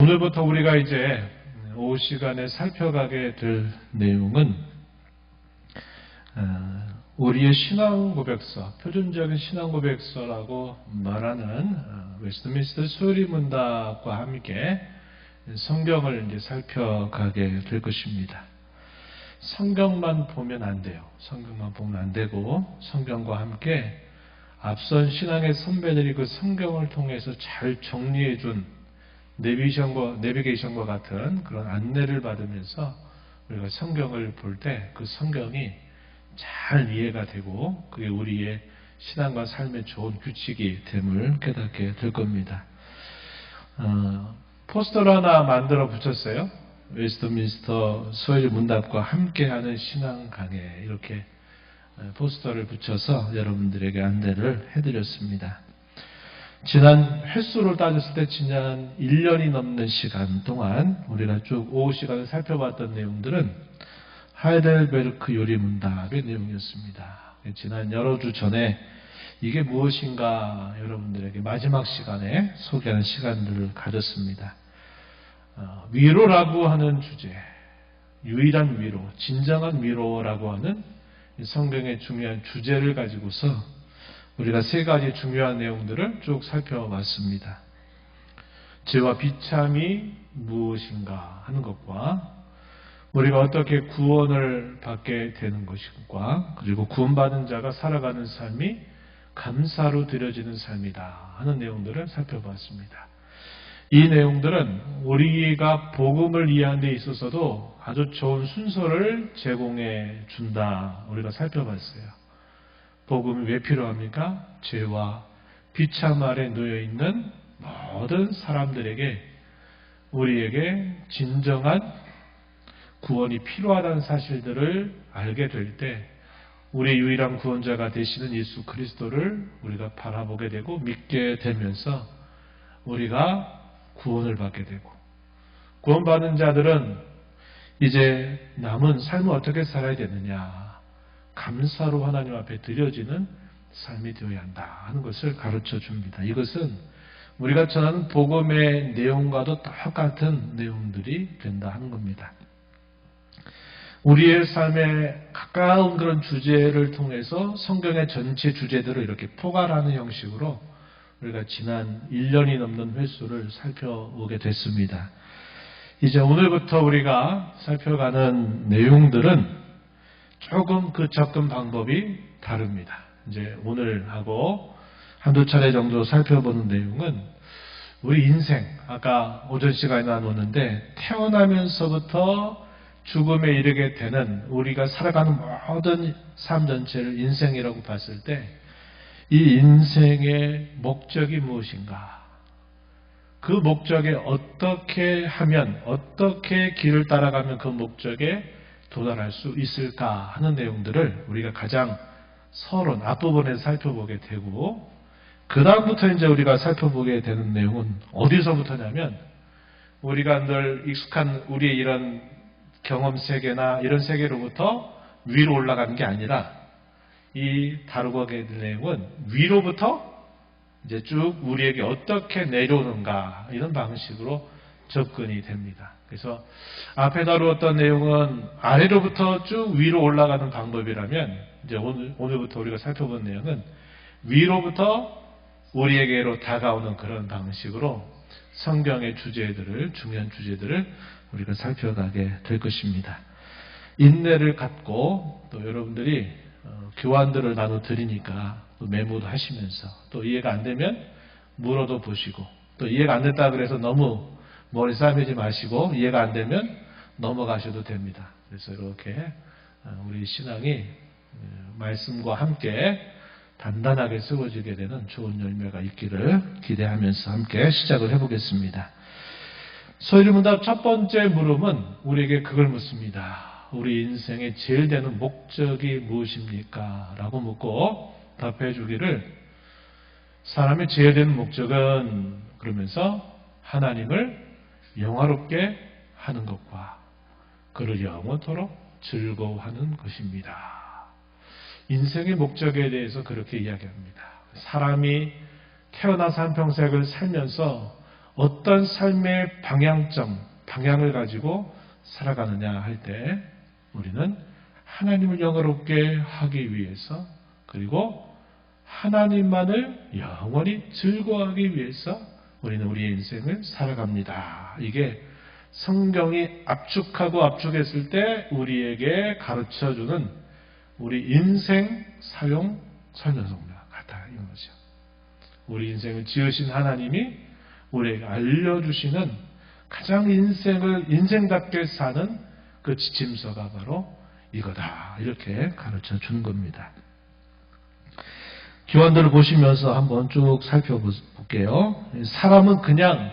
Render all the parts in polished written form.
오늘부터 우리가 이제 오후 시간에 살펴가게 될 내용은 우리의 신앙 고백서, 표준적인 신앙 고백서라고 말하는 웨스트민스터 수요리문답과 함께 성경을 이제 살펴가게 될 것입니다. 성경만 보면 안 돼요. 성경만 보면 안 되고 성경과 함께 앞선 신앙의 선배들이 그 성경을 통해서 잘 정리해 준 내비게이션과 같은 그런 안내를 받으면서 우리가 성경을 볼 때 그 성경이 잘 이해가 되고 그게 우리의 신앙과 삶의 좋은 규칙이 됨을 깨닫게 될 겁니다. 포스터를 하나 만들어 붙였어요. 웨스트민스터 수요일 문답과 함께하는 신앙 강해, 이렇게 포스터를 붙여서 여러분들에게 안내를 해드렸습니다. 지난 횟수를 따졌을 때 지난 1년이 넘는 시간 동안 우리가 쭉 오후 시간을 살펴봤던 내용들은 하이델베르크 요리문답의 내용이었습니다. 지난 여러 주 전에 이게 무엇인가 여러분들에게 마지막 시간에 소개하는 시간들을 가졌습니다. 위로라고 하는 주제, 유일한 위로, 진정한 위로라고 하는 성경의 중요한 주제를 가지고서 우리가 세 가지 중요한 내용들을 쭉 살펴봤습니다. 죄와 비참이 무엇인가 하는 것과 우리가 어떻게 구원을 받게 되는 것인가, 그리고 구원받은 자가 살아가는 삶이 감사로 드려지는 삶이다 하는 내용들을 살펴봤습니다. 이 내용들은 우리가 복음을 이해하는 데 있어서도 아주 좋은 순서를 제공해 준다 우리가 살펴봤어요. 복음이 왜 필요합니까? 죄와 비참 아래 놓여있는 모든 사람들에게 우리에게 진정한 구원이 필요하다는 사실들을 알게 될 때 우리의 유일한 구원자가 되시는 예수 그리스도를 우리가 바라보게 되고 믿게 되면서 우리가 구원을 받게 되고, 구원받은 자들은 이제 남은 삶을 어떻게 살아야 되느냐, 감사로 하나님 앞에 드려지는 삶이 되어야 한다 하는 것을 가르쳐 줍니다. 이것은 우리가 전하는 복음의 내용과도 똑같은 내용들이 된다 하는 겁니다. 우리의 삶에 가까운 그런 주제를 통해서 성경의 전체 주제들을 이렇게 포괄하는 형식으로 우리가 지난 1년이 넘는 횟수를 살펴보게 됐습니다. 이제 오늘부터 우리가 살펴가는 내용들은 조금 그 접근 방법이 다릅니다. 이제 오늘하고 한두 차례 정도 살펴보는 내용은 우리 인생, 아까 오전 시간에 나눴는데 태어나면서부터 죽음에 이르게 되는 우리가 살아가는 모든 삶 전체를 인생이라고 봤을 때 이 인생의 목적이 무엇인가? 그 목적에 어떻게 하면, 어떻게 길을 따라가면 그 목적에 도달할 수 있을까 하는 내용들을 우리가 가장 서론 앞부분에서 살펴보게 되고, 그 다음부터 이제 우리가 살펴보게 되는 내용은 어디서부터냐면 우리가 늘 익숙한 우리의 이런 경험 세계나 이런 세계로부터 위로 올라가는 게 아니라 이 다루게 될 내용은 위로부터 이제 쭉 우리에게 어떻게 내려오는가 이런 방식으로 접근이 됩니다. 그래서 앞에 다루었던 내용은 아래로부터 쭉 위로 올라가는 방법이라면 이제 오늘부터 우리가 살펴본 내용은 위로부터 우리에게로 다가오는 그런 방식으로 성경의 주제들을, 중요한 주제들을 우리가 살펴가게 될 것입니다. 인내를 갖고 또 여러분들이 교환들을 나눠 드리니까 또 메모도 하시면서 또 이해가 안 되면 물어도 보시고 또 이해가 안 됐다 그래서 너무 머리 싸매지 마시고 이해가 안 되면 넘어가셔도 됩니다. 그래서 이렇게 우리 신앙이 말씀과 함께 단단하게 쓰워지게 되는 좋은 열매가 있기를 기대하면서 함께 시작을 해보겠습니다. 소유문답 첫 번째 물음은 우리에게 그걸 묻습니다. 우리 인생의 제일 되는 목적이 무엇입니까? 라고 묻고 답해 주기를, 사람의 제일 되는 목적은 그러면서 하나님을 영화롭게 하는 것과 그를 영원토록 즐거워하는 것입니다. 인생의 목적에 대해서 그렇게 이야기합니다. 사람이 태어나서 한평생을 살면서 어떤 삶의 방향을 가지고 살아가느냐 할 때 우리는 하나님을 영화롭게 하기 위해서, 그리고 하나님만을 영원히 즐거워하기 위해서 우리는 우리의 인생을 살아갑니다. 이게 성경이 압축했을 때 우리에게 가르쳐주는 우리 인생 사용 설명서입니다. 같다 이런 거죠. 우리 인생을 지으신 하나님이 우리에게 알려주시는 가장 인생답게 사는 그 지침서가 바로 이거다. 이렇게 가르쳐 주는 겁니다. 기원들을 보시면서 한번 쭉 살펴볼게요. 사람은 그냥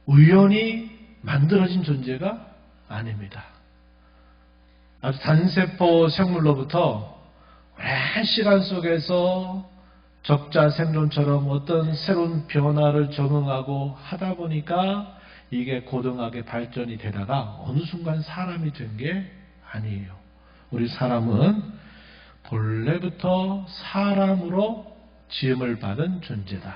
우연히 만들어진 존재가 아닙니다. 아주 단세포 생물로부터 오랜 시간 속에서 적자 생존처럼 어떤 새로운 변화를 적응하고 하다 보니까 이게 고등하게 발전이 되다가 어느 순간 사람이 된 게 아니에요. 우리 사람은 본래부터 사람으로 지음을 받은 존재다.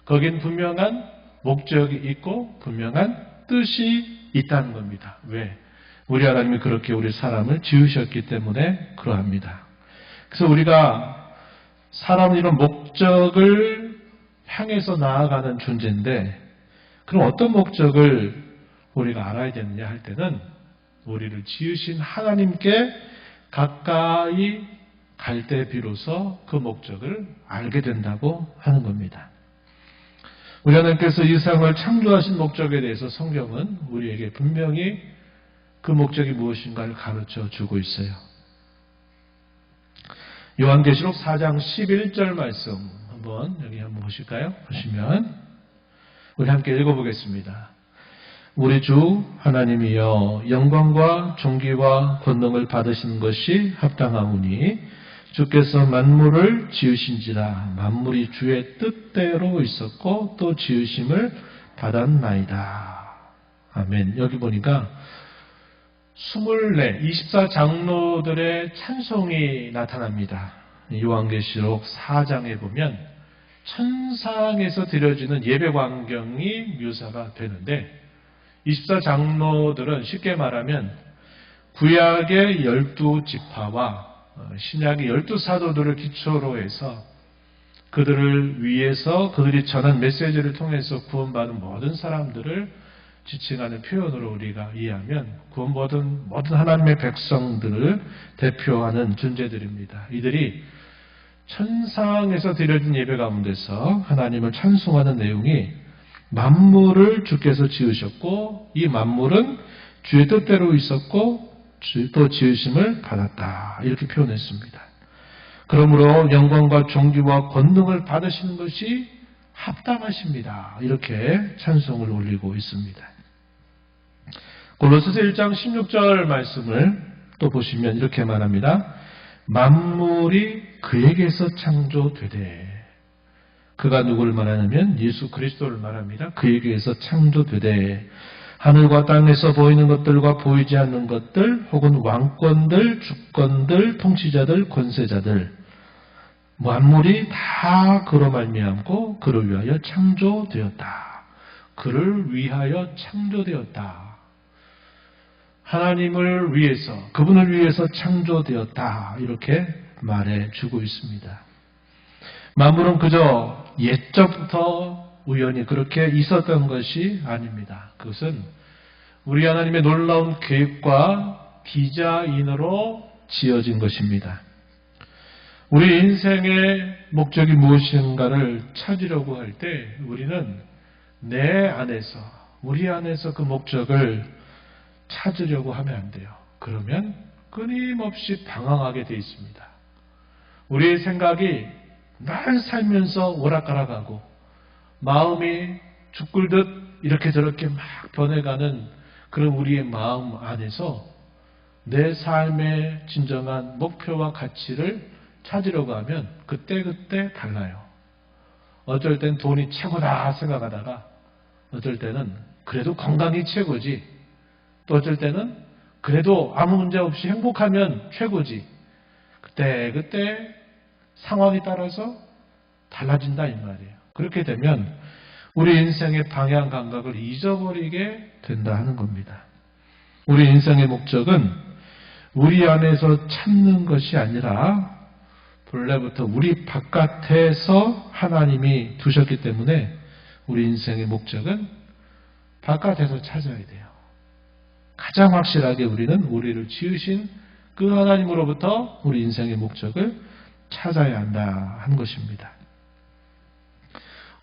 거긴 분명한 목적이 있고 분명한 뜻이 있다는 겁니다. 왜? 우리 하나님이 그렇게 우리 사람을 지으셨기 때문에 그러합니다. 그래서 우리가 사람은 이런 목적을 향해서 나아가는 존재인데, 그럼 어떤 목적을 우리가 알아야 되느냐 할 때는 우리를 지으신 하나님께 가까이 갈 때 비로소 그 목적을 알게 된다고 하는 겁니다. 우리 하나님께서 이 세상을 창조하신 목적에 대해서 성경은 우리에게 분명히 그 목적이 무엇인가를 가르쳐 주고 있어요. 요한계시록 4장 11절 말씀 여기 한번 보실까요? 보시면 우리 함께 읽어보겠습니다. 우리 주 하나님이여 영광과 존귀와 권능을 받으시는 것이 합당하오니 주께서 만물을 지으신지라 만물이 주의 뜻대로 있었고 또 지으심을 받았나이다. 아멘. 여기 보니까 24장로들의 찬송이 나타납니다. 요한계시록 4장에 보면 천상에서 드려지는 예배 광경이 묘사가 되는데, 24장로들은 쉽게 말하면 구약의 12지파와 신약의 12사도들을 기초로 해서 그들을 위해서 그들이 전한 메시지를 통해서 구원받은 모든 사람들을 지칭하는 표현으로 우리가 이해하면 구원받은 모든 하나님의 백성들을 대표하는 존재들입니다. 이들이 천상에서 드려진 예배 가운데서 하나님을 찬송하는 내용이 만물을 주께서 지으셨고 이 만물은 주의 뜻대로 있었고 또 지으심을 받았다. 이렇게 표현했습니다. 그러므로 영광과 존귀와 권능을 받으시는 것이 합당하십니다. 이렇게 찬송을 올리고 있습니다. 골로새서 1장 16절 말씀을 또 보시면 이렇게 말합니다. 만물이 그에게서 창조되되, 그가 누구를 말하냐면 예수 그리스도를 말합니다. 그에게서 창조되되 하늘과 땅에서 보이는 것들과 보이지 않는 것들 혹은 왕권들, 주권들, 통치자들, 권세자들 만물이 다 그로 말미암고 그를 위하여 창조되었다. 그를 위하여 창조되었다. 하나님을 위해서, 그분을 위해서 창조되었다. 이렇게 말해주고 있습니다. 만물은 그저 옛적부터 우연히 그렇게 있었던 것이 아닙니다. 그것은 우리 하나님의 놀라운 계획과 디자인으로 지어진 것입니다. 우리 인생의 목적이 무엇인가를 찾으려고 할 때 우리는 우리 안에서 그 목적을 찾으려고 하면 안 돼요. 그러면 끊임없이 방황하게 돼 있습니다. 우리의 생각이 날 살면서 오락가락하고 마음이 죽글듯 이렇게 저렇게 막 변해가는 그런 우리의 마음 안에서 내 삶의 진정한 목표와 가치를 찾으려고 하면 그때그때 달라요. 어쩔 땐 돈이 최고다 생각하다가 어쩔 때는 그래도 건강이 최고지, 또 어쩔 때는 그래도 아무 문제 없이 행복하면 최고지. 그때 상황에 따라서 달라진다 이 말이에요. 그렇게 되면 우리 인생의 방향 감각을 잊어버리게 된다 하는 겁니다. 우리 인생의 목적은 우리 안에서 찾는 것이 아니라 본래부터 우리 바깥에서 하나님이 두셨기 때문에 우리 인생의 목적은 바깥에서 찾아야 돼요. 가장 확실하게 우리는 우리를 지으신 그 하나님으로부터 우리 인생의 목적을 찾아야 한다 하는 것입니다.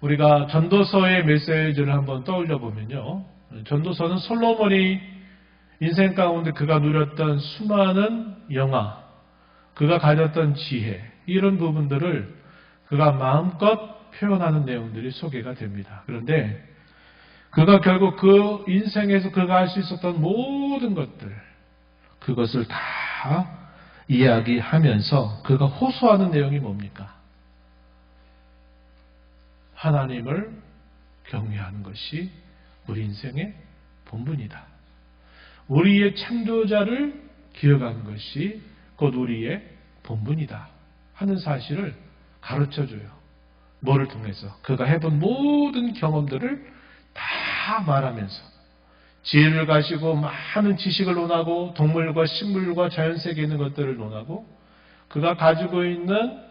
우리가 전도서의 메시지를 한번 떠올려 보면요. 전도서는 솔로몬이 인생 가운데 그가 누렸던 수많은 영화, 그가 가졌던 지혜, 이런 부분들을 그가 마음껏 표현하는 내용들이 소개가 됩니다. 그런데 그가 결국 그 인생에서 그가 할 수 있었던 모든 것들, 그것을 다 이야기하면서 그가 호소하는 내용이 뭡니까? 하나님을 경외하는 것이 우리 인생의 본분이다. 우리의 창조자를 기억하는 것이 곧 우리의 본분이다 하는 사실을 가르쳐줘요. 뭐를 통해서? 그가 해본 모든 경험들을 다 말하면서 지혜를 가지고 많은 지식을 논하고 동물과 식물과 자연세계에 있는 것들을 논하고 그가 가지고 있는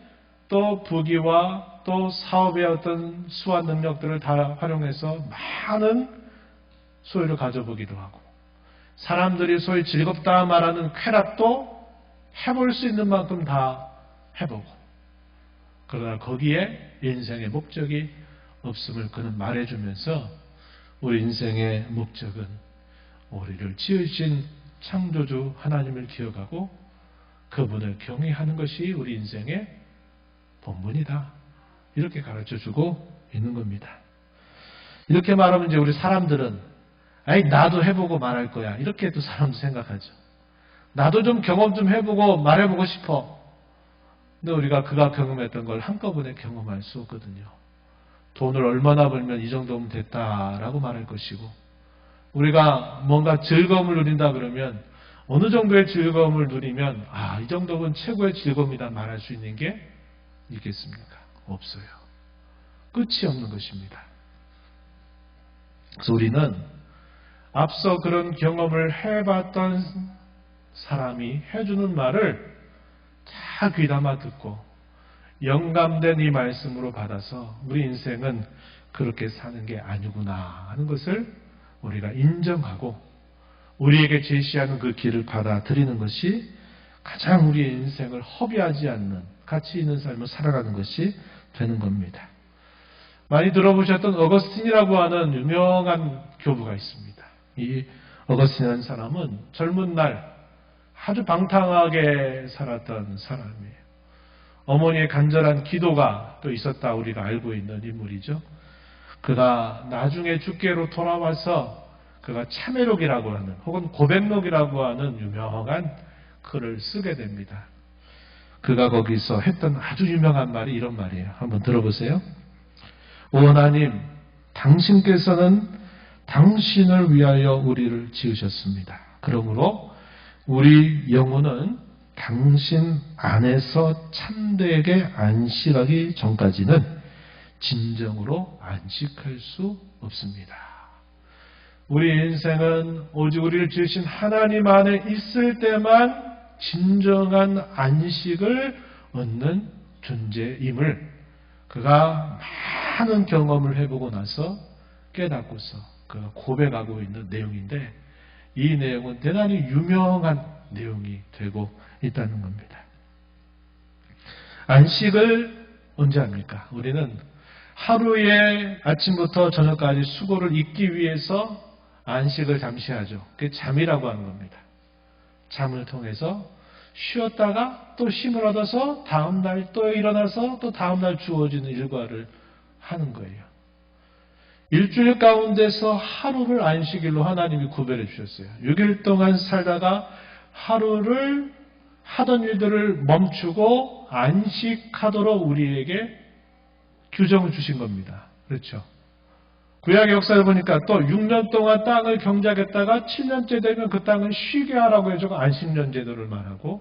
또 부귀와 또 사업의 어떤 수완 능력들을 다 활용해서 많은 소유를 가져보기도 하고 사람들이 소위 즐겁다 말하는 쾌락도 해볼 수 있는 만큼 다 해보고 그러나 거기에 인생의 목적이 없음을 그는 말해주면서 우리 인생의 목적은 우리를 지으신 창조주 하나님을 기억하고 그분을 경외하는 것이 우리 인생의 본분이다. 이렇게 가르쳐주고 있는 겁니다. 이렇게 말하면 이제 우리 사람들은 아이 나도 해보고 말할 거야. 이렇게 또 사람도 생각하죠. 나도 좀 경험 좀 해보고 말해보고 싶어. 근데 우리가 그가 경험했던 걸 한꺼번에 경험할 수 없거든요. 돈을 얼마나 벌면 이 정도면 됐다라고 말할 것이고 우리가 뭔가 즐거움을 누린다 그러면 어느 정도의 즐거움을 누리면 이 정도면 최고의 즐거움이다 말할 수 있는 게 있겠습니까? 없어요. 끝이 없는 것입니다. 그래서 우리는 앞서 그런 경험을 해봤던 사람이 해주는 말을 다 귀담아 듣고 영감된 이 말씀으로 받아서 우리 인생은 그렇게 사는 게 아니구나 하는 것을 우리가 인정하고 우리에게 제시하는 그 길을 받아들이는 것이 가장 우리의 인생을 허비하지 않는 가치 있는 삶을 살아가는 것이 되는 겁니다. 많이 들어보셨던 어거스틴이라고 하는 유명한 교부가 있습니다. 이 어거스틴이라는 사람은 젊은 날 아주 방탕하게 살았던 사람이에요. 어머니의 간절한 기도가 또 있었다 우리가 알고 있는 인물이죠. 그가 나중에 죽게로 돌아와서 그가 참회록이라고 하는 혹은 고백록이라고 하는 유명한 글을 쓰게 됩니다. 그가 거기서 했던 아주 유명한 말이 이런 말이에요. 한번 들어보세요. 오 하나님, 당신께서는 당신을 위하여 우리를 지으셨습니다. 그러므로 우리 영혼은 당신 안에서 참되게 안식하기 전까지는 진정으로 안식할 수 없습니다. 우리 인생은 오직 우리를 지으신 하나님 안에 있을 때만 진정한 안식을 얻는 존재임을 그가 많은 경험을 해보고 나서 깨닫고서 그가 고백하고 있는 내용인데 이 내용은 대단히 유명한 내용이 되고 있다는 겁니다. 안식을 언제 합니까? 우리는 하루에 아침부터 저녁까지 수고를 잊기 위해서 안식을 잠시 하죠. 그게 잠이라고 하는 겁니다. 잠을 통해서 쉬었다가 또 힘을 얻어서 다음날 또 일어나서 또 다음날 주어지는 일과를 하는 거예요. 일주일 가운데서 하루를 안식일로 하나님이 구별해 주셨어요. 6일 동안 살다가 하루를 하던 일들을 멈추고 안식하도록 우리에게 규정을 주신 겁니다. 그렇죠? 구약의 역사를 보니까 또 6년 동안 땅을 경작했다가 7년째 되면 그 땅을 쉬게 하라고 해서 안식년 제도를 말하고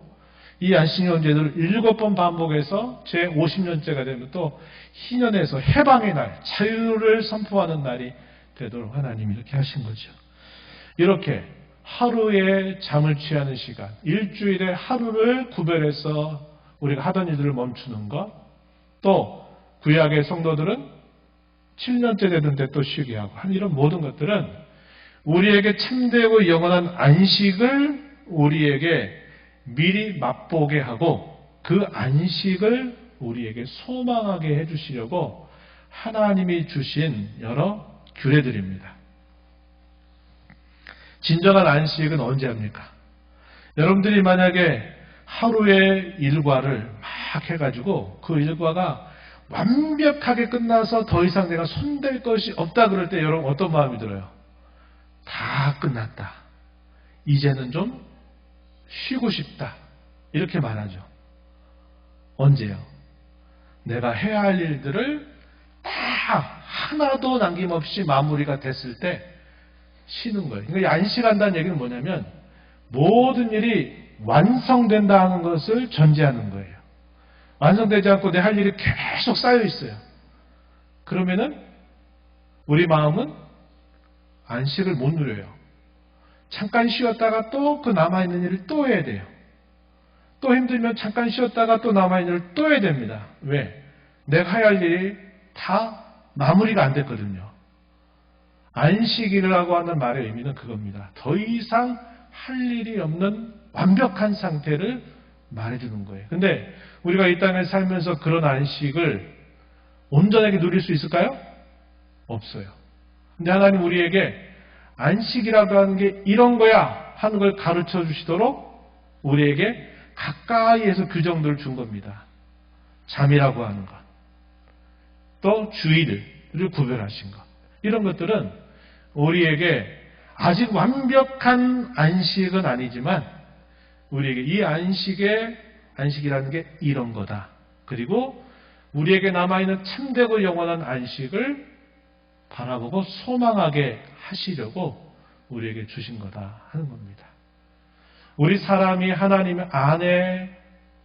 이 안식년 제도를 7번 반복해서 제 50년째가 되면 또 희년에서 해방의 날, 자유를 선포하는 날이 되도록 하나님이 이렇게 하신 거죠. 이렇게 하루에 잠을 취하는 시간, 일주일에 하루를 구별해서 우리가 하던 일들을 멈추는 것, 또 구약의 성도들은 7년째 되는데 또 쉬게 하고 하는 이런 모든 것들은 우리에게 참되고 영원한 안식을 우리에게 미리 맛보게 하고 그 안식을 우리에게 소망하게 해주시려고 하나님이 주신 여러 규례들입니다. 진정한 안식은 언제 합니까? 여러분들이 만약에 하루의 일과를 막 해가지고 그 일과가 완벽하게 끝나서 더 이상 내가 손댈 것이 없다 그럴 때 여러분 어떤 마음이 들어요? 다 끝났다. 이제는 좀 쉬고 싶다. 이렇게 말하죠. 언제요? 내가 해야 할 일들을 다 하나도 남김없이 마무리가 됐을 때 쉬는 거예요. 그러니까 안식한다는 얘기는 뭐냐면 모든 일이 완성된다는 것을 전제하는 거예요. 완성되지 않고 내 할 일이 계속 쌓여 있어요. 그러면은 우리 마음은 안식을 못 누려요. 잠깐 쉬었다가 또 그 남아있는 일을 또 해야 돼요. 또 힘들면 잠깐 쉬었다가 또 남아있는 일을 또 해야 됩니다. 왜? 내가 해야 할 일이 다 마무리가 안 됐거든요. 안식이라고 하는 말의 의미는 그겁니다. 더 이상 할 일이 없는 완벽한 상태를 말해주는 거예요. 근데 우리가 이 땅에 살면서 그런 안식을 온전하게 누릴 수 있을까요? 없어요. 근데 하나님 우리에게 안식이라고 하는 게 이런 거야 하는 걸 가르쳐 주시도록 우리에게 가까이에서 규정들을 준 겁니다. 잠이라고 하는 것, 또 주일을 구별하신 것, 이런 것들은 우리에게 아직 완벽한 안식은 아니지만 우리에게 이 안식이라는 게 이런 거다. 그리고 우리에게 남아있는 참되고 영원한 안식을 바라보고 소망하게 하시려고 우리에게 주신 거다 하는 겁니다. 우리 사람이 하나님 안에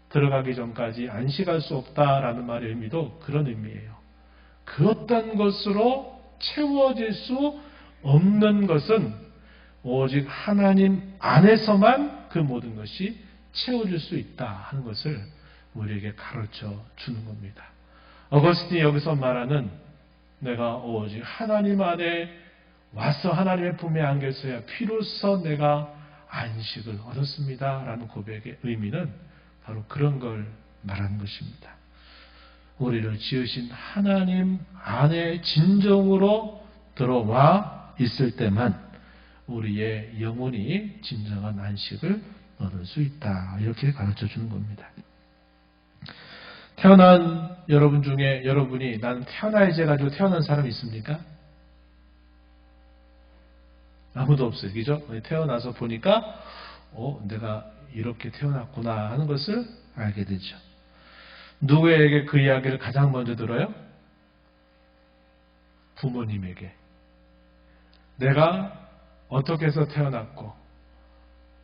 들어가기 전까지 안식할 수 없다라는 말의 의미도 그런 의미예요. 그 어떤 것으로 채워질 수 없는 것은 오직 하나님 안에서만 그 모든 것이 채워질 수 있다 하는 것을 우리에게 가르쳐 주는 겁니다. 어거스틴이 여기서 말하는 내가 오직 하나님 안에 와서 하나님의 품에 안겼어야 비로소 내가 안식을 얻었습니다 라는 고백의 의미는 바로 그런 걸 말하는 것입니다. 우리를 지으신 하나님 안에 진정으로 들어와 있을 때만 우리의 영혼이 진정한 안식을 얻을 수 있다. 이렇게 가르쳐 주는 겁니다. 태어난 여러분 중에 여러분이 나는 태어나야지 해가지고 태어난 사람이 있습니까? 아무도 없어요. 그죠? 태어나서 보니까 내가 이렇게 태어났구나 하는 것을 알게 되죠. 누구에게 그 이야기를 가장 먼저 들어요? 부모님에게. 내가 어떻게 해서 태어났고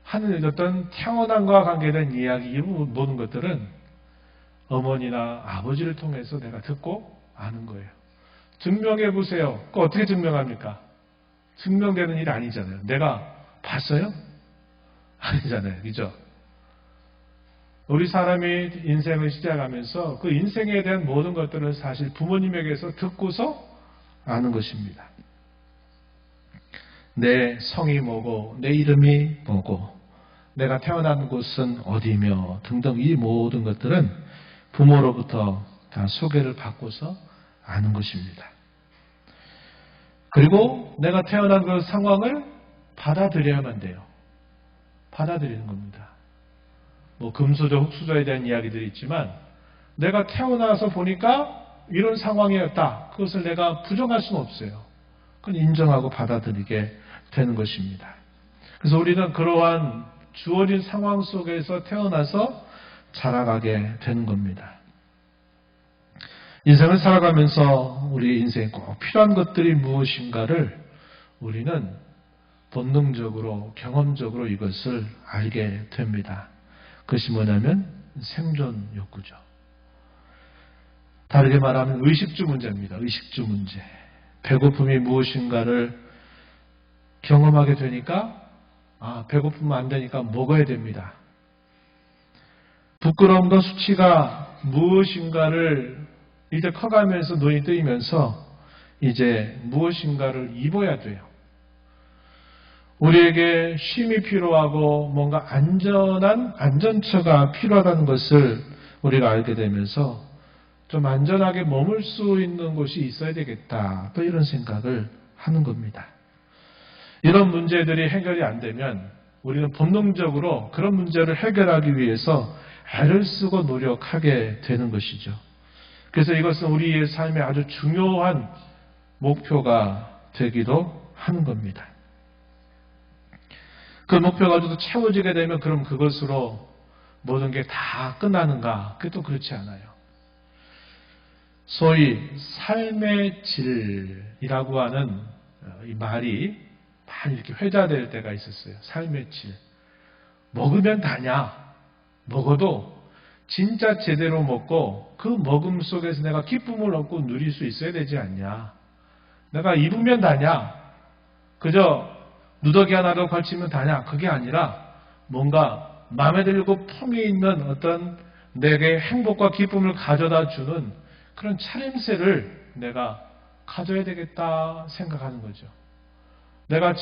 하는 어떤 태어남과 관계된 이야기 이 모든 것들은 어머니나 아버지를 통해서 내가 듣고 아는 거예요. 증명해 보세요. 그거 어떻게 증명합니까? 증명되는 일이 아니잖아요. 내가 봤어요? 아니잖아요. 그죠? 우리 사람이 인생을 시작하면서 그 인생에 대한 모든 것들은 사실 부모님에게서 듣고서 아는 것입니다. 내 성이 뭐고 내 이름이 뭐고 내가 태어난 곳은 어디며 등등 이 모든 것들은 부모로부터 다 소개를 받고서 아는 것입니다. 그리고 내가 태어난 그 상황을 받아들여야만 돼요. 받아들이는 겁니다. 뭐 금수저, 흙수저에 대한 이야기들이 있지만 내가 태어나서 보니까 이런 상황이었다. 그것을 내가 부정할 수는 없어요. 그건 인정하고 받아들이게 되는 것입니다. 그래서 우리는 그러한 주어진 상황 속에서 태어나서 자라가게 되는 겁니다. 인생을 살아가면서 우리 인생에 꼭 필요한 것들이 무엇인가를 우리는 본능적으로 경험적으로 이것을 알게 됩니다. 그것이 뭐냐면 생존 욕구죠. 다르게 말하면 의식주 문제입니다. 의식주 문제. 배고픔이 무엇인가를 경험하게 되니까 배고프면 안 되니까 먹어야 됩니다. 부끄러움과 수치가 무엇인가를 이제 커가면서 눈이 뜨이면서 이제 무엇인가를 입어야 돼요. 우리에게 쉼이 필요하고 뭔가 안전한 안전처가 필요하다는 것을 우리가 알게 되면서 좀 안전하게 머물 수 있는 곳이 있어야 되겠다. 또 이런 생각을 하는 겁니다. 이런 문제들이 해결이 안 되면 우리는 본능적으로 그런 문제를 해결하기 위해서 애를 쓰고 노력하게 되는 것이죠. 그래서 이것은 우리의 삶의 아주 중요한 목표가 되기도 하는 겁니다. 그 목표가 좀 채워지게 되면 그럼 그것으로 모든 게 다 끝나는가? 그게 또 그렇지 않아요. 소위 삶의 질이라고 하는 이 말이 많이 이렇게 회자될 때가 있었어요. 삶의 질. 먹으면 다냐? 먹어도 진짜 제대로 먹고 그 먹음 속에서 내가 기쁨을 얻고 누릴 수 있어야 되지 않냐? 내가 입으면 다냐? 그저 누더기 하나로 걸치면 다냐? 그게 아니라 뭔가 마음에 들고 품이 있는 어떤 내게 행복과 기쁨을 가져다 주는 그런 차림새를 내가 가져야 되겠다 생각하는 거죠. 내가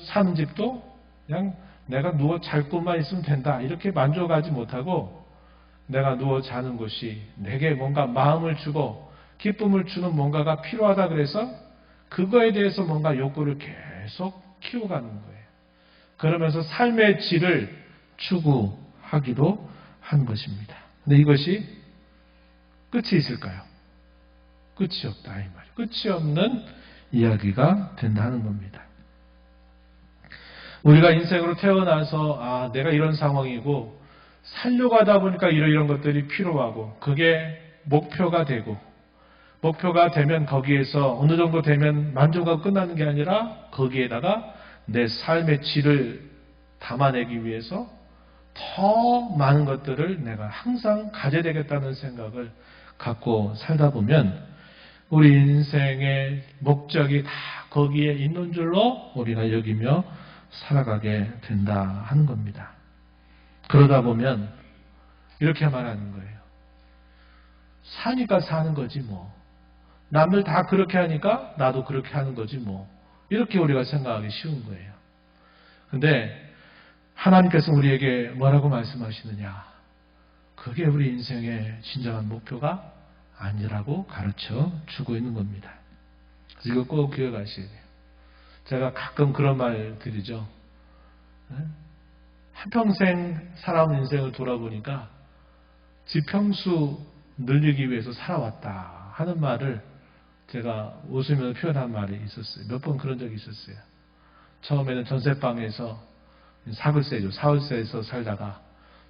사는 집도 그냥 내가 누워 잘 곳만 있으면 된다 이렇게 만족하지 못하고 내가 누워 자는 곳이 내게 뭔가 마음을 주고 기쁨을 주는 뭔가가 필요하다 그래서 그거에 대해서 뭔가 욕구를 계속 키워가는 거예요. 그러면서 삶의 질을 추구하기도 한 것입니다. 근데 이것이 끝이 있을까요? 끝이 없다 이 말이에요. 끝이 없는 이야기가 된다는 겁니다. 우리가 인생으로 태어나서 내가 이런 상황이고 살려고 하다 보니까 이런 것들이 필요하고 그게 목표가 되고 목표가 되면 거기에서 어느 정도 되면 만족하고 끝나는 게 아니라 거기에다가 내 삶의 질을 담아내기 위해서 더 많은 것들을 내가 항상 가져야 되겠다는 생각을 갖고 살다 보면 우리 인생의 목적이 다 거기에 있는 줄로 우리가 여기며 살아가게 된다 하는 겁니다. 그러다 보면 이렇게 말하는 거예요. 사니까 사는 거지 뭐. 남들 다 그렇게 하니까 나도 그렇게 하는 거지 뭐. 이렇게 우리가 생각하기 쉬운 거예요. 근데 하나님께서 우리에게 뭐라고 말씀하시느냐? 그게 우리 인생의 진정한 목표가 아니라고 가르쳐 주고 있는 겁니다. 그래서 이거 꼭 기억하셔야 돼요. 제가 가끔 그런 말 드리죠. 한평생 살아온 인생을 돌아보니까 지평수 늘리기 위해서 살아왔다 하는 말을 제가 웃으면서 표현한 말이 있었어요. 몇 번 그런 적이 있었어요. 처음에는 전세방에서 사글세죠. 사흘세에서 살다가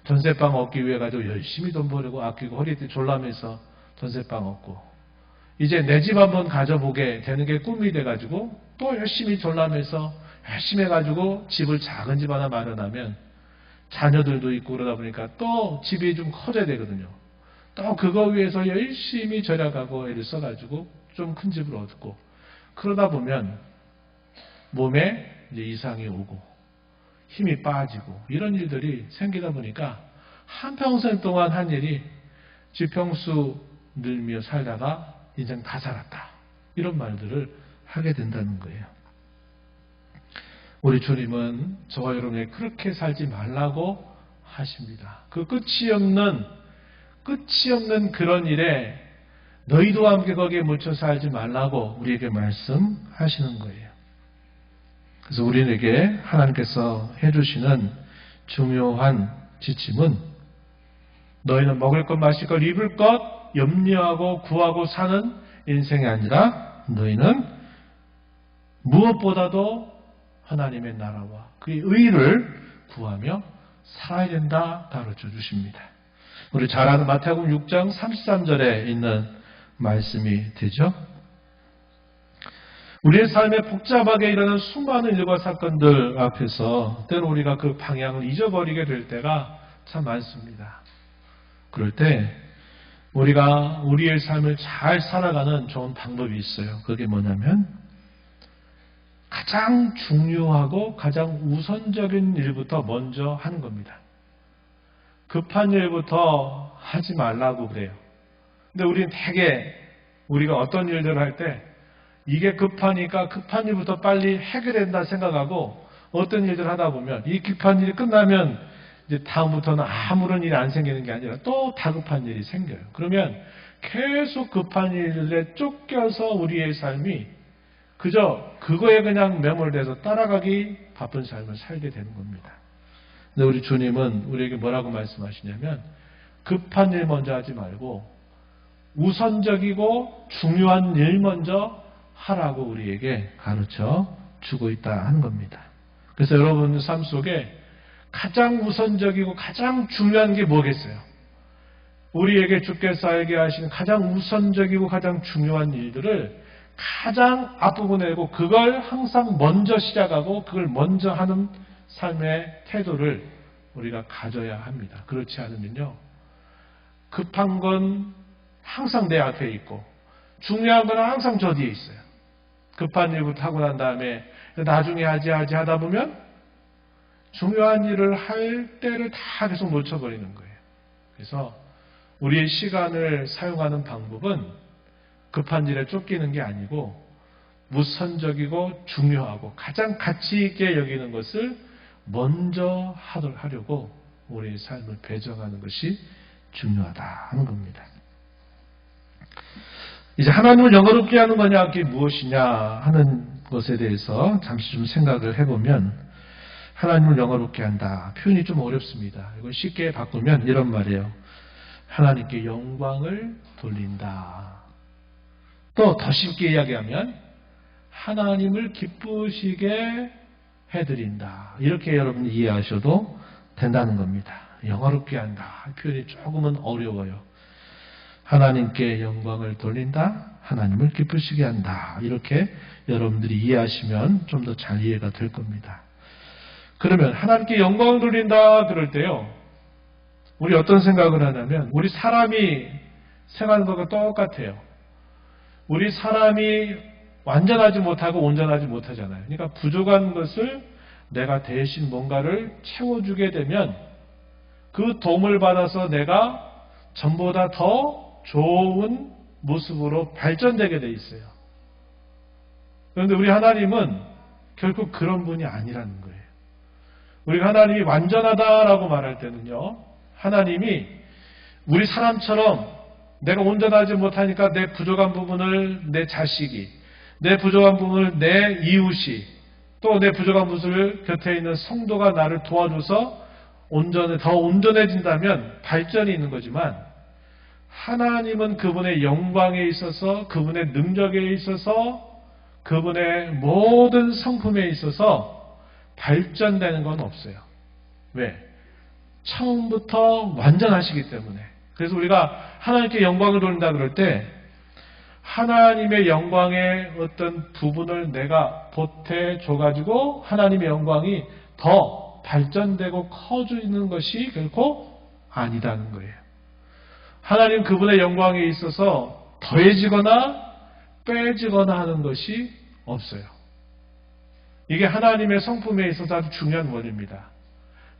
전세방 얻기 위해 가지고 열심히 돈 벌고 아끼고 허리띠 졸라매서 전세방 얻고 이제 내 집 한번 가져보게 되는 게 꿈이 돼가지고 또 열심히 졸라매서 열심히 해가지고 집을 작은 집 하나 마련하면 자녀들도 있고 그러다 보니까 또 집이 좀 커져야 되거든요. 또 그거 위해서 열심히 절약하고 애를 써가지고 좀 큰 집을 얻고 그러다 보면 몸에 이제 이상이 오고 힘이 빠지고 이런 일들이 생기다 보니까 한평생 동안 한 일이 지평수 늘며 살다가 인생 다 살았다. 이런 말들을 하게 된다는 거예요. 우리 주님은 저와 여러분에게 그렇게 살지 말라고 하십니다. 그 끝이 없는 그런 일에 너희도 함께 거기에 묻혀 살지 말라고 우리에게 말씀하시는 거예요. 그래서 우리에게 하나님께서 해주시는 중요한 지침은 너희는 먹을 것, 마실 것, 입을 것 염려하고 구하고 사는 인생이 아니라 너희는 무엇보다도 하나님의 나라와 그의 의를 구하며 살아야 된다 가르쳐 주십니다. 우리 잘 아는 마태복음 6장 33절에 있는 말씀이 되죠. 우리의 삶에 복잡하게 일어나는 수많은 일과 사건들 앞에서 때로 우리가 그 방향을 잊어버리게 될 때가 참 많습니다. 그럴 때 우리가 우리의 삶을 잘 살아가는 좋은 방법이 있어요. 그게 뭐냐면 가장 중요하고 가장 우선적인 일부터 먼저 하는 겁니다. 급한 일부터 하지 말라고 그래요. 근데 우리는 되게 우리가 어떤 일들을 할 때 이게 급하니까 급한 일부터 빨리 해결된다 생각하고 어떤 일들을 하다 보면 이 급한 일이 끝나면 이제 다음부터는 아무런 일이 안 생기는 게 아니라 또 다급한 일이 생겨요. 그러면 계속 급한 일에 쫓겨서 우리의 삶이 그저 그거에 그냥 매몰돼서 따라가기 바쁜 삶을 살게 되는 겁니다. 근데 우리 주님은 우리에게 뭐라고 말씀하시냐면 급한 일 먼저 하지 말고 우선적이고 중요한 일 먼저 하라고 우리에게 가르쳐 주고 있다 하는 겁니다. 그래서 여러분 삶 속에 가장 우선적이고 가장 중요한 게 뭐겠어요? 우리에게 주께서 알게 하신 가장 우선적이고 가장 중요한 일들을 가장 앞부분에 두고 그걸 항상 먼저 시작하고 그걸 먼저 하는 삶의 태도를 우리가 가져야 합니다. 그렇지 않으면요. 급한 건 항상 내 앞에 있고 중요한 건 항상 저 뒤에 있어요. 급한 일부터 하고 난 다음에 나중에 하지 하다 보면 중요한 일을 할 때를 다 계속 놓쳐버리는 거예요. 그래서 우리의 시간을 사용하는 방법은 급한 일에 쫓기는 게 아니고 우선적이고 중요하고 가장 가치 있게 여기는 것을 먼저 하려고 우리의 삶을 배정하는 것이 중요하다 하는 겁니다. 이제 하나님을 영화롭게 하는 거냐, 그게 무엇이냐 하는 것에 대해서 잠시 좀 생각을 해보면 하나님을 영화롭게 한다. 표현이 좀 어렵습니다. 이걸 쉽게 바꾸면 이런 말이에요. 하나님께 영광을 돌린다. 또 더 쉽게 이야기하면 하나님을 기쁘시게 해드린다. 이렇게 여러분이 이해하셔도 된다는 겁니다. 영화롭게 한다. 표현이 조금은 어려워요. 하나님께 영광을 돌린다. 하나님을 기쁘시게 한다. 이렇게 여러분들이 이해하시면 좀 더 잘 이해가 될 겁니다. 그러면 하나님께 영광을 돌린다 그럴 때요. 우리 어떤 생각을 하냐면 우리 사람이 생각하는 것과 똑같아요. 우리 사람이 완전하지 못하고 온전하지 못하잖아요. 그러니까 부족한 것을 내가 대신 뭔가를 채워주게 되면 그 도움을 받아서 내가 전보다 더 좋은 모습으로 발전되게 돼 있어요. 그런데 우리 하나님은 결국 그런 분이 아니라는 거예요. 우리가 하나님이 완전하다라고 말할 때는요. 하나님이 우리 사람처럼 내가 온전하지 못하니까 내 부족한 부분을 내 자식이, 내 부족한 부분을 내 이웃이, 또 내 부족한 부분을 곁에 있는 성도가 나를 도와줘서 더 온전해진다면 발전이 있는 거지만 하나님은 그분의 영광에 있어서 그분의 능력에 있어서 그분의 모든 성품에 있어서 발전되는 건 없어요. 왜? 처음부터 완전하시기 때문에. 그래서 우리가 하나님께 영광을 돌린다 그럴 때 하나님의 영광의 어떤 부분을 내가 보태줘가지고 하나님의 영광이 더 발전되고 커지는 것이 결코 아니다는 거예요. 하나님 그분의 영광에 있어서 더해지거나 빼지거나 하는 것이 없어요. 이게 하나님의 성품에 있어서 아주 중요한 원리입니다.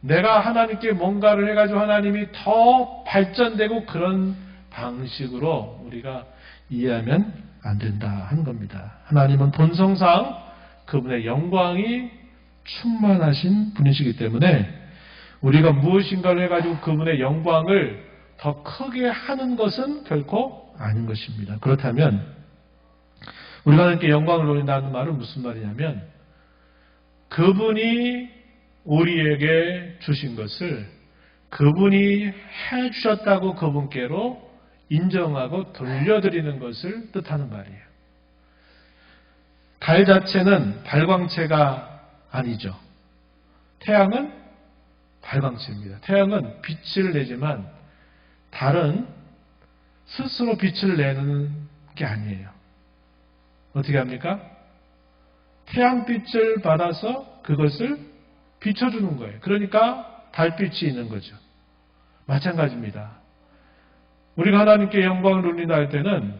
내가 하나님께 뭔가를 해가지고 하나님이 더 발전되고 그런 방식으로 우리가 이해하면 안 된다 하는 겁니다. 하나님은 본성상 그분의 영광이 충만하신 분이시기 때문에 우리가 무엇인가를 해가지고 그분의 영광을 더 크게 하는 것은 결코 아닌 것입니다. 그렇다면 우리가 하나님께 영광을 돌린다는 말은 무슨 말이냐면 그분이 우리에게 주신 것을 그분이 해주셨다고 그분께로 인정하고 돌려드리는 것을 뜻하는 말이에요. 달 자체는 발광체가 아니죠. 태양은 발광체입니다. 태양은 빛을 내지만 달은 스스로 빛을 내는 게 아니에요. 어떻게 합니까? 태양빛을 받아서 그것을 비춰주는 거예요. 그러니까 달빛이 있는 거죠. 마찬가지입니다. 우리가 하나님께 영광을 돌린다 할 때는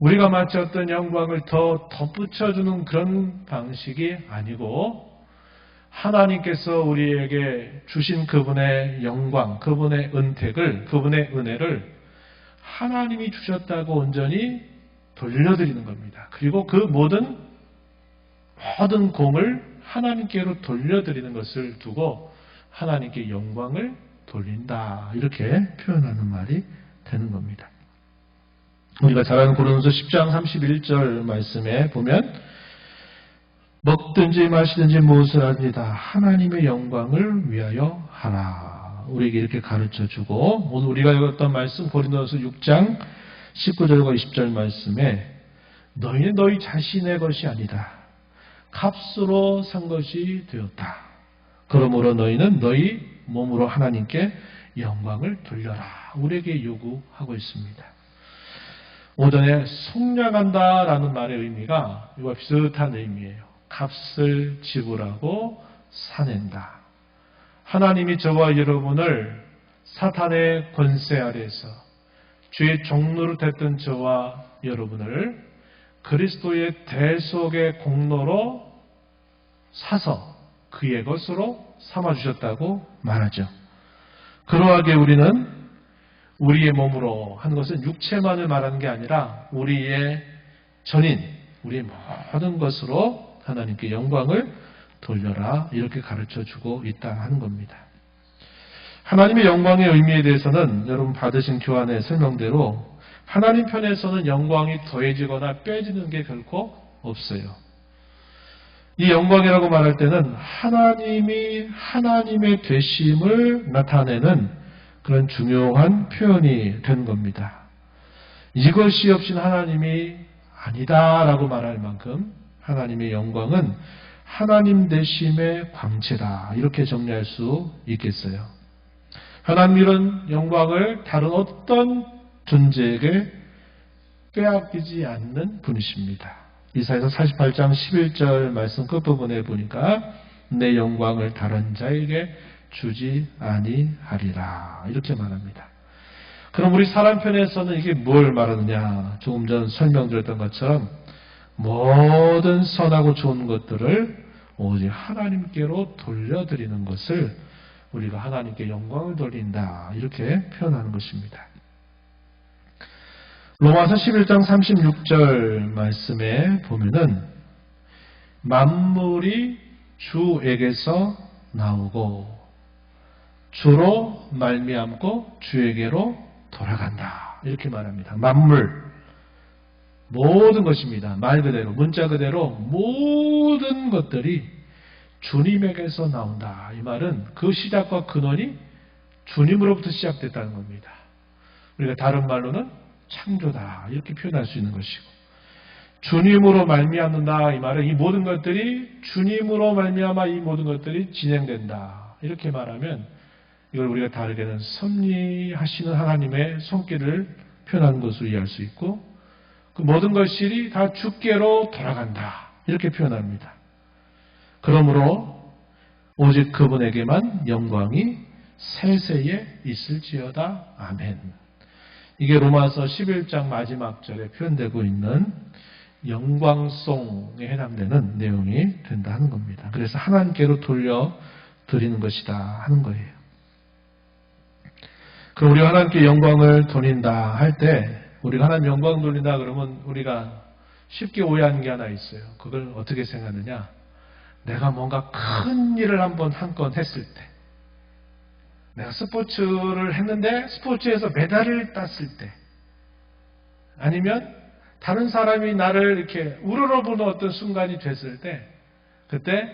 우리가 마치 어떤 영광을 더 덧붙여주는 그런 방식이 아니고 하나님께서 우리에게 주신 그분의 영광, 그분의 은택을, 그분의 은혜를 하나님이 주셨다고 온전히 돌려드리는 겁니다. 그리고 그 모든 공을 하나님께로 돌려드리는 것을 두고 하나님께 영광을 돌린다. 이렇게 표현하는 말이 되는 겁니다. 우리가 잘 아는 고린도서 10장 31절 말씀에 보면 먹든지 마시든지 무엇을 하든지 다 하나님의 영광을 위하여 하라. 우리에게 이렇게 가르쳐주고 오늘 우리가 읽었던 말씀 고린도서 6장 19절과 20절 말씀에 너희는 너희 자신의 것이 아니다. 값으로 산 것이 되었다. 그러므로 너희는 너희 몸으로 하나님께 영광을 돌려라. 우리에게 요구하고 있습니다. 오전에 속량한다라는 말의 의미가 이와 비슷한 의미예요. 값을 지불하고 사낸다. 하나님이 저와 여러분을 사탄의 권세 아래에서 주의 종로를 했던 저와 여러분을 그리스도의 대속의 공로로 사서 그의 것으로 삼아주셨다고 말하죠. 그러하게 우리는 우리의 몸으로 하는 것은 육체만을 말하는 게 아니라 우리의 전인, 우리의 모든 것으로 하나님께 영광을 돌려라 이렇게 가르쳐주고 있다 하는 겁니다. 하나님의 영광의 의미에 대해서는 여러분 받으신 교환의 설명대로 하나님 편에서는 영광이 더해지거나 빼지는 게 결코 없어요. 이 영광이라고 말할 때는 하나님이 하나님의 되심을 나타내는 그런 중요한 표현이 되는 겁니다. 이것이 없이는 하나님이 아니다라고 말할 만큼 하나님의 영광은 하나님 되심의 광채다. 이렇게 정리할 수 있겠어요. 하나님 이런 영광을 다른 어떤 존재에게 빼앗기지 않는 분이십니다. 이사야서 48장 11절 말씀 끝부분에 보니까 내 영광을 다른 자에게 주지 아니하리라 이렇게 말합니다. 그럼 우리 사람 편에서는 이게 뭘 말하느냐? 조금 전 설명드렸던 것처럼 모든 선하고 좋은 것들을 오직 하나님께로 돌려드리는 것을 우리가 하나님께 영광을 돌린다 이렇게 표현하는 것입니다. 로마서 11장 36절 말씀에 보면은 만물이 주에게서 나오고 주로 말미암고 주에게로 돌아간다 이렇게 말합니다. 만물 모든 것입니다. 말 그대로 문자 그대로 모든 것들이 주님에게서 나온다. 이 말은 그 시작과 근원이 주님으로부터 시작됐다는 겁니다. 우리가 다른 말로는 창조다 이렇게 표현할 수 있는 것이고 주님으로 말미암는다 이 말은 이 모든 것들이 주님으로 말미암아 이 모든 것들이 진행된다 이렇게 말하면 이걸 우리가 다르게는 섭리하시는 하나님의 손길을 표현하는 것으로 이해할 수 있고 그 모든 것이 다 주께로 돌아간다 이렇게 표현합니다. 그러므로 오직 그분에게만 영광이 세세에 있을지어다. 아멘. 이게 로마서 11장 마지막 절에 표현되고 있는 영광송에 해당되는 내용이 된다 하는 겁니다. 그래서 하나님께로 돌려드리는 것이다 하는 거예요. 그럼 우리가 하나님께 영광을 돌린다 할 때 우리가 하나님 영광 돌린다 그러면 우리가 쉽게 오해하는 게 하나 있어요. 그걸 어떻게 생각하느냐? 내가 뭔가 큰 일을 한 건 했을 때 내가 스포츠를 했는데 스포츠에서 메달을 땄을 때 아니면 다른 사람이 나를 이렇게 우러러보는 어떤 순간이 됐을 때 그때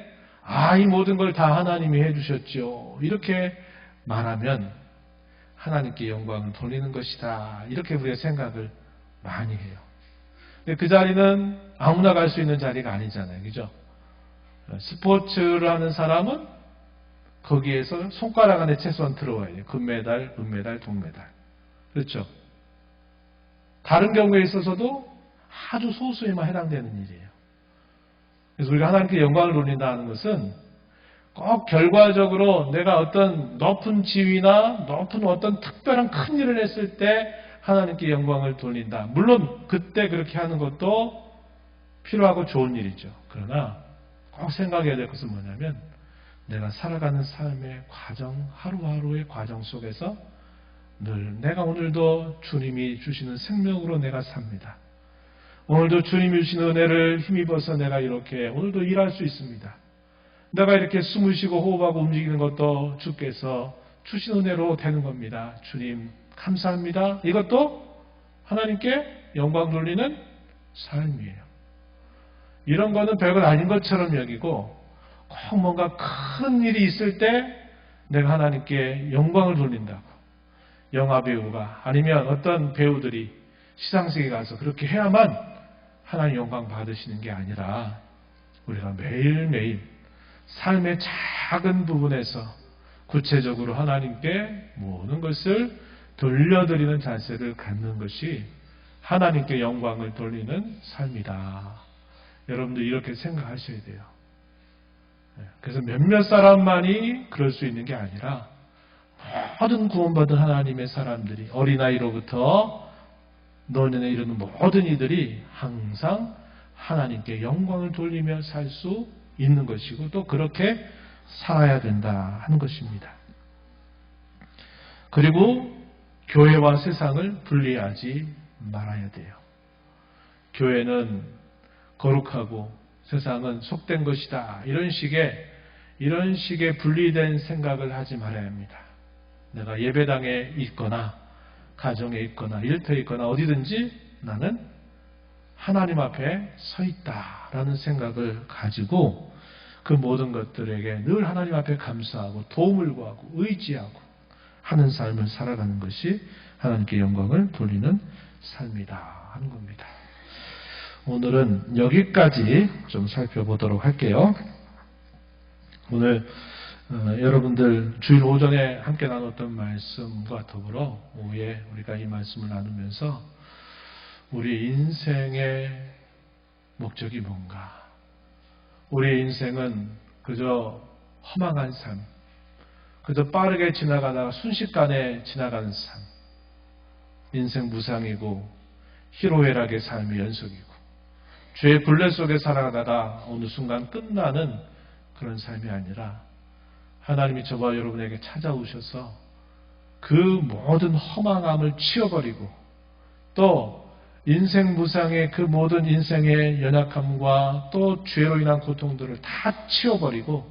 이 모든 걸 다 하나님이 해주셨죠. 이렇게 말하면 하나님께 영광을 돌리는 것이다. 이렇게 우리가 생각을 많이 해요. 근데 그 자리는 아무나 갈 수 있는 자리가 아니잖아요. 그죠? 스포츠를 하는 사람은 거기에서 손가락 안에 최소한 들어와야 돼요. 금메달, 은메달, 동메달. 그렇죠? 다른 경우에 있어서도 아주 소수에만 해당되는 일이에요. 그래서 우리가 하나님께 영광을 돌린다는 것은 꼭 결과적으로 내가 어떤 높은 지위나 높은 어떤 특별한 큰 일을 했을 때 하나님께 영광을 돌린다. 물론 그때 그렇게 하는 것도 필요하고 좋은 일이죠. 그러나 꼭 생각해야 될 것은 뭐냐면 내가 살아가는 삶의 과정, 하루하루의 과정 속에서 늘 내가 오늘도 주님이 주시는 생명으로 내가 삽니다. 오늘도 주님이 주시는 은혜를 힘입어서 내가 이렇게 오늘도 일할 수 있습니다. 내가 이렇게 숨을 쉬고 호흡하고 움직이는 것도 주께서 주신 은혜로 되는 겁니다. 주님 감사합니다. 이것도 하나님께 영광 돌리는 삶이에요. 이런 거는 별것 아닌 것처럼 여기고 꼭 뭔가 큰 일이 있을 때 내가 하나님께 영광을 돌린다고. 영화 배우가 아니면 어떤 배우들이 시상식에 가서 그렇게 해야만 하나님 영광 받으시는 게 아니라 우리가 매일매일 삶의 작은 부분에서 구체적으로 하나님께 모든 것을 돌려드리는 자세를 갖는 것이 하나님께 영광을 돌리는 삶이다. 여러분들 이렇게 생각하셔야 돼요. 그래서 몇몇 사람만이 그럴 수 있는 게 아니라 모든 구원받은 하나님의 사람들이 어린아이로부터 노년에 이르는 모든 이들이 항상 하나님께 영광을 돌리며 살 수 있는 것이고 또 그렇게 살아야 된다 하는 것입니다. 그리고 교회와 세상을 분리하지 말아야 돼요. 교회는 거룩하고 세상은 속된 것이다. 이런 식의 분리된 생각을 하지 말아야 합니다. 내가 예배당에 있거나 가정에 있거나 일터에 있거나 어디든지 나는 하나님 앞에 서 있다라는 생각을 가지고 그 모든 것들에게 늘 하나님 앞에 감사하고 도움을 구하고 의지하고 하는 삶을 살아가는 것이 하나님께 영광을 돌리는 삶이다 하는 겁니다. 오늘은 여기까지 좀 살펴보도록 할게요. 오늘 여러분들 주일 오전에 함께 나눴던 말씀과 더불어 오후에 우리가 이 말씀을 나누면서 우리 인생의 목적이 뭔가? 우리의 인생은 그저 허망한 삶, 그저 빠르게 지나가다가 순식간에 지나가는 삶, 인생 무상이고 희로애락의 삶의 연속이고 죄의 굴레 속에 살아가다가 어느 순간 끝나는 그런 삶이 아니라 하나님이 저와 여러분에게 찾아오셔서 그 모든 허망함을 치워버리고 또 인생 무상의 그 모든 인생의 연약함과 또 죄로 인한 고통들을 다 치워버리고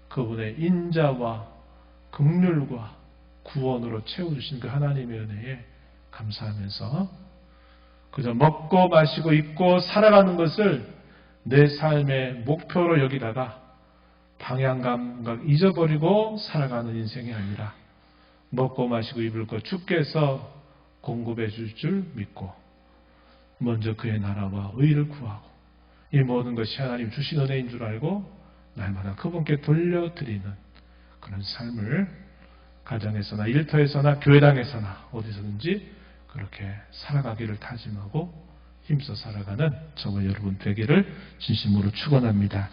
그분의 인자와 긍휼과 구원으로 채워주신 그 하나님의 은혜에 감사하면서 그저 먹고 마시고 입고 살아가는 것을 내 삶의 목표로 여기다가 방향감각 잊어버리고 살아가는 인생이 아니라 먹고 마시고 입을 것 주께서 공급해 줄 줄 믿고 먼저 그의 나라와 의를 구하고 이 모든 것이 하나님 주신 은혜인 줄 알고 날마다 그분께 돌려드리는 그런 삶을 가정에서나 일터에서나 교회당에서나 어디서든지 그렇게 살아가기를 다짐하고 힘써 살아가는 저와 여러분 되기를 진심으로 축원합니다.